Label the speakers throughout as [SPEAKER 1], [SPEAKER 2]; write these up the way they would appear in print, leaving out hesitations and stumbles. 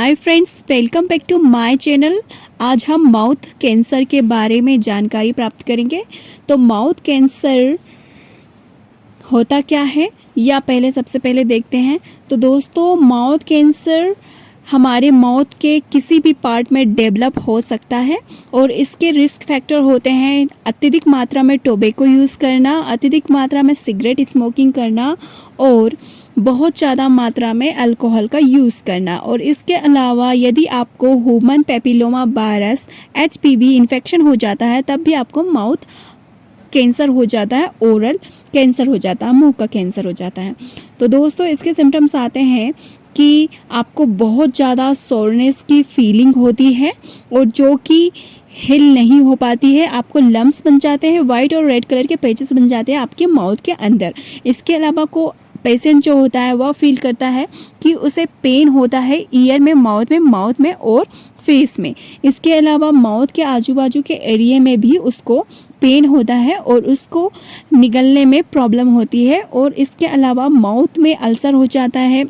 [SPEAKER 1] Hi friends, welcome back to my channel. आज हम mouth cancer के बारे में जानकारी प्राप्त करेंगे। तो माउथ कैंसर होता क्या है या सबसे पहले देखते हैं। तो दोस्तों, माउथ कैंसर हमारे माउथ के किसी भी पार्ट में डेवलप हो सकता है और इसके रिस्क फैक्टर होते हैं अत्यधिक मात्रा में टोबैको यूज़ करना, अत्यधिक मात्रा में सिगरेट स्मोकिंग करना और बहुत ज़्यादा मात्रा में अल्कोहल का यूज़ करना। और इसके अलावा यदि आपको human papilloma virus HPV infection हो जाता है तब भी आपको माउथ कैंसर हो जाता है, ओरल कैंसर हो जाता है, मुंह का कैंसर हो जाता है। तो दोस्तों, इसके सिम्टम्स आते हैं कि आपको बहुत ज़्यादा सोरनेस की फीलिंग होती है और जो कि हिल नहीं हो पाती है। आपको लम्स बन जाते हैं, वाइट और रेड कलर के पैचेस बन जाते हैं आपके माउथ के अंदर। इसके अलावा को पेशेंट जो होता है वह फील करता है कि उसे पेन होता है ईयर में, माउथ में और फेस में। इसके अलावा माउथ के आजू बाजू के एरिया में भी उसको पेन होता है और उसको निगलने में प्रॉब्लम होती है। और इसके अलावा माउथ में अल्सर हो जाता है,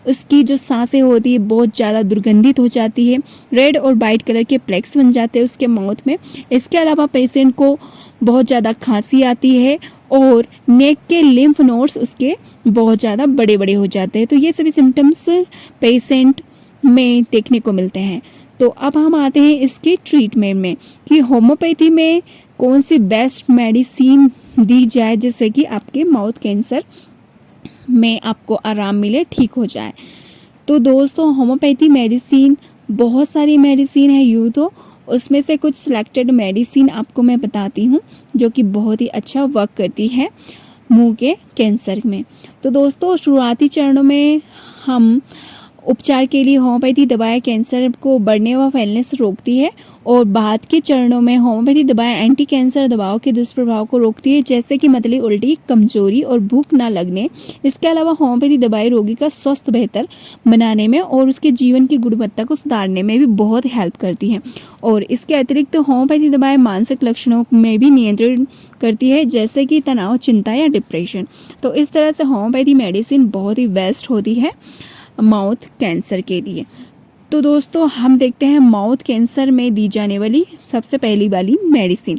[SPEAKER 1] उसकी जो सांसें होती है बहुत ज़्यादा दुर्गंधित हो जाती है, रेड और वाइट कलर के प्लेक्स बन जाते हैं उसके माउथ में। इसके अलावा पेशेंट को बहुत ज़्यादा खांसी आती है और नेक के लिम्फ नोड्स उसके बहुत ज़्यादा बड़े बड़े हो जाते हैं। तो ये सभी सिम्टम्स पेशेंट में देखने को मिलते हैं। तो अब हम आते हैं इसके ट्रीटमेंट में कि होम्योपैथी में कौन सी बेस्ट मेडिसिन दी जाए जिससे कि आपके माउथ कैंसर में आपको आराम मिले, ठीक हो जाए। तो दोस्तों, होम्योपैथी मेडिसिन बहुत सारी मेडिसिन है यूँ तो, उसमें से कुछ सिलेक्टेड मेडिसिन आपको मैं बताती हूँ जो कि बहुत ही अच्छा वर्क करती है मुंह के कैंसर में। तो दोस्तों, शुरुआती चरणों में हम उपचार के लिए होम्योपैथी दवाएं कैंसर को बढ़ने व फैलने से रोकती है और बाद के चरणों में होम्योपैथी दवाएं एंटी कैंसर दवाओं के दुष्प्रभाव को रोकती है, जैसे कि मतली, उल्टी, कमजोरी और भूख ना लगने। इसके अलावा होम्योपैथी दवाएं रोगी का स्वास्थ्य बेहतर बनाने में और उसके जीवन की गुणवत्ता को सुधारने में भी बहुत हेल्प करती हैं। और इसके अतिरिक्त होम्योपैथी दवाएं मानसिक लक्षणों में भी नियंत्रण करती है, जैसे कि तनाव, चिंता या डिप्रेशन। तो इस तरह से होम्योपैथी मेडिसिन बहुत ही बेस्ट होती है माउथ कैंसर के लिए। तो दोस्तों, हम देखते हैं माउथ कैंसर में दी जाने वाली सबसे पहली वाली मेडिसिन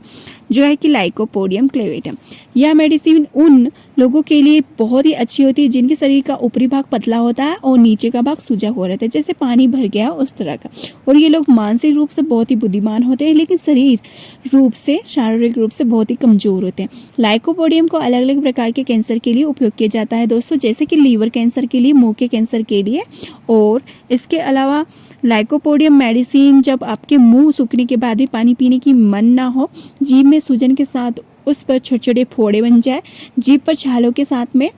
[SPEAKER 1] जो है कि लाइकोपोडियम क्लेवेटम। यह मेडिसिन उन लोगों के लिए बहुत ही अच्छी होती है जिनके शरीर का ऊपरी भाग पतला होता है और नीचे का भाग सूजा हुआ रहता है, जैसे पानी भर गया उस तरह का। और ये लोग मानसिक रूप से बहुत ही बुद्धिमान होते हैं लेकिन शारीरिक रूप से बहुत ही कमजोर होते हैं। लाइकोपोडियम को अलग अलग प्रकार के कैंसर के लिए उपयोग किया जाता है दोस्तों, जैसे कि लीवर कैंसर के लिए, मुंह के कैंसर के लिए। और इसके अलावा लाइकोपोडियम मेडिसिन जब आपके मुंह सूखने के बाद भी पानी पीने की मन ना हो, जीभ में सूजन के साथ उस पर छोटे छोटे फोड़े बन जाए, जीभ पर छालों के साथ में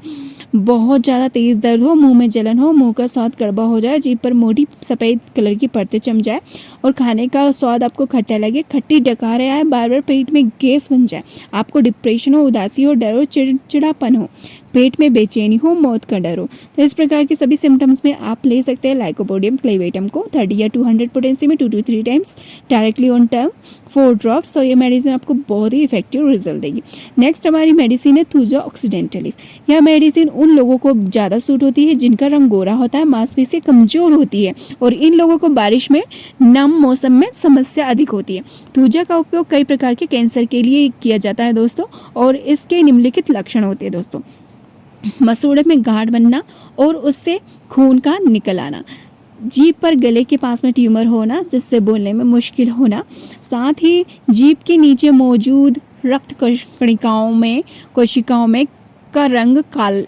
[SPEAKER 1] बहुत ज़्यादा तेज़ दर्द हो, मुंह में जलन हो, मुंह का स्वाद कड़वा हो जाए, जीभ पर मोटी सफ़ेद कलर की परतें जम जाए और खाने का स्वाद आपको खट्टा लगे, खट्टी डकारें आए, बार बार पेट में गैस बन जाए, आपको डिप्रेशन हो, उदासी हो, डर हो, चिड़चिड़ापन हो, पेट में बेचैनी हो, मौत का डर हो। तो इस प्रकार के सभी सिम्टम्स में आप ले सकते हैं लाइकोपोडियम क्लेवेटम को 30 या 200 पोटेंसी में 2 to 3 times directly on term 4 drops. तो ये मेडिसिन आपको बहुत ही इफेक्टिव रिजल्ट देगी। नेक्स्ट हमारी मेडिसिन है थूजा ऑक्सीडेंटलिस। यह मेडिसिन उन लोगों को ज़्यादा सूट होती है जिनका रंग गोरा होता है, मांसपेशी कमजोर होती है और इन लोगों को बारिश में, नम मौसम में समस्या अधिक होती है। थूजा का उपयोग कई प्रकार के कैंसर के लिए किया जाता है दोस्तों, और इसके निम्नलिखित लक्षण होते हैं दोस्तों: मसूड़े में गांठ बनना और उससे खून का निकल आना, जीभ पर गले के पास में ट्यूमर होना जिससे बोलने में मुश्किल होना, साथ ही जीभ के नीचे मौजूद रक्त कोशिकाओं में का रंग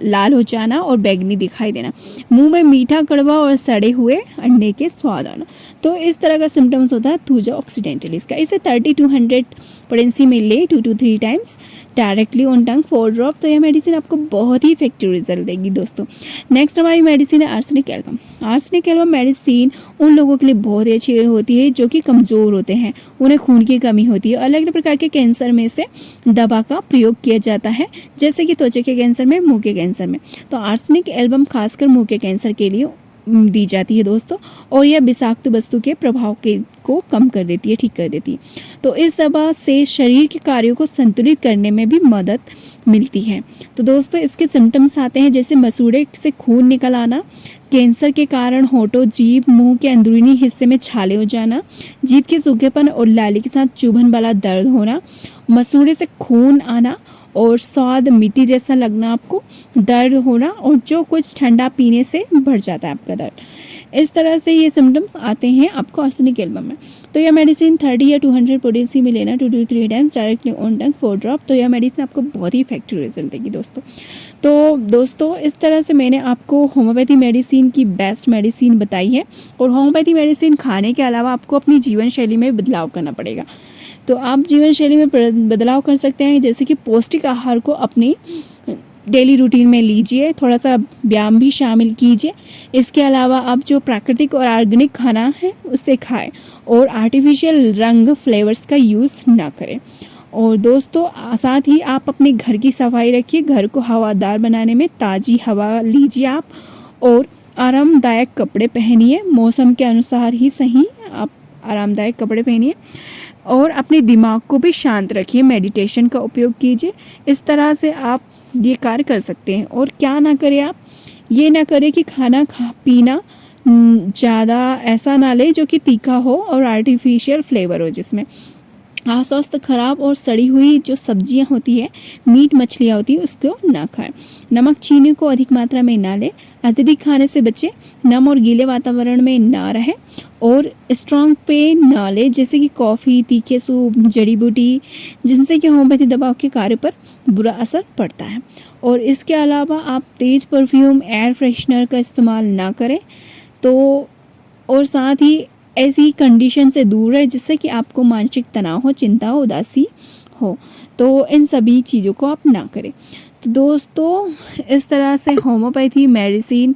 [SPEAKER 1] लाल हो जाना और बैंगनी दिखाई देना, मुंह में मीठा, कड़वा और सड़े हुए अंडे के स्वाद आना। तो इस तरह का सिम्टम्स होता है थूजा ऑक्सीडेंटलिस का। इसे 30 to 100 पोटेंसी में ले 2 to 3 times directly on tongue 4 drop. तो यह मेडिसिन आपको बहुत ही इफेक्टिव रिजल्ट देगी दोस्तों। नेक्स्ट हमारी मेडिसिन है arsenic album. Arsenic album medicine उन लोगों के लिए बहुत ही अच्छी होती है जो कि कमज़ोर होते हैं, उन्हें खून की कमी होती है। अलग अलग प्रकार के कैंसर में से दवा का प्रयोग किया जाता है, जैसे कि त्वचा के कैंसर में, मुंह के कैंसर में। तो आर्सेनिक एल्बम खासकर मुंह के कैंसर के लिए दी जाती है दोस्तों, और यह विषाक्त वस्तु के प्रभाव को कम कर देती है, ठीक कर देती है। तो इस दवा से शरीर के कार्यों को संतुलित करने में भी मदद मिलती है। तो दोस्तों इसके सिम्टम्स आते हैं जैसे मसूड़े से खून निकल आना, कैंसर के कारण होठों, जीभ, मुंह के अंदरूनी हिस्से में छाले हो जाना, जीभ के सूखेपन और लाली के साथ चुभन वाला दर्द होना, मसूड़े से खून आना और स्वाद मिट्टी जैसा लगना, आपको दर्द होना, और जो कुछ ठंडा पीने से बढ़ जाता है आपका दर्द। इस तरह से ये सिम्टम्स आते हैं आपको आर्सेनिक एल्बम में। तो यह मेडिसिन 30 या 200 पोटेंसी में लेना 2 to 3 times directly on tongue 4 drop. तो यह मेडिसिन आपको बहुत ही इफेक्टिव रिजल्ट देगी दोस्तों। तो दोस्तों इस तरह से मैंने आपको होम्योपैथी मेडिसिन की बेस्ट मेडिसिन बताई है, और होम्योपैथी मेडिसिन खाने के अलावा आपको अपनी जीवन शैली में बदलाव करना पड़ेगा। तो आप जीवन शैली में बदलाव कर सकते हैं, जैसे कि पौष्टिक आहार को अपनी डेली रूटीन में लीजिए, थोड़ा सा व्यायाम भी शामिल कीजिए। इसके अलावा आप जो प्राकृतिक और ऑर्गेनिक खाना है उसे खाएं, और आर्टिफिशियल रंग फ्लेवर्स का यूज़ ना करें। और दोस्तों साथ ही आप अपने घर की सफाई रखिए, घर को हवादार बनाने में ताज़ी हवा लीजिए आप, और आरामदायक कपड़े पहनिए, मौसम के अनुसार ही सही आप आरामदायक कपड़े पहनिए, और अपने दिमाग को भी शांत रखिए, मेडिटेशन का उपयोग कीजिए। इस तरह से आप ये कार्य कर सकते हैं। और क्या ना करें, आप ये ना करें कि खाना पीना ज़्यादा ऐसा ना ले जो कि तीखा हो और आर्टिफिशियल फ्लेवर हो, जिसमें स्वास्थ्य खराब और सड़ी हुई जो सब्जियां होती है, मीट मछलियां होती है, उसको ना खाएं। नमक चीनी को अधिक मात्रा में ना लें, अत्यधिक खाने से बचें, नम और गीले वातावरण में ना रहें, और स्ट्रॉन्ग पे ना लें जैसे कि कॉफ़ी, तीखे सूप, जड़ी बूटी, जिनसे कि होम्योपैथी दवाओं के कार्य पर बुरा असर पड़ता है। और इसके अलावा आप तेज़ परफ्यूम, एयर फ्रेशनर का इस्तेमाल ना करें। तो और साथ ही ऐसी कंडीशन से दूर है जिससे कि आपको मानसिक तनाव हो, चिंता हो, उदासी हो। तो इन सभी चीज़ों को आप ना करें। तो दोस्तों इस तरह से होम्योपैथी मेडिसिन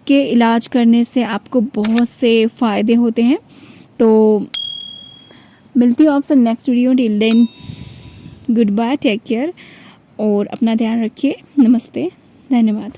[SPEAKER 1] के इलाज करने से आपको बहुत से फ़ायदे होते हैं। तो मिलती हूँ आपसे next video. Till then good bye, take care, और अपना ध्यान रखिए। नमस्ते, धन्यवाद।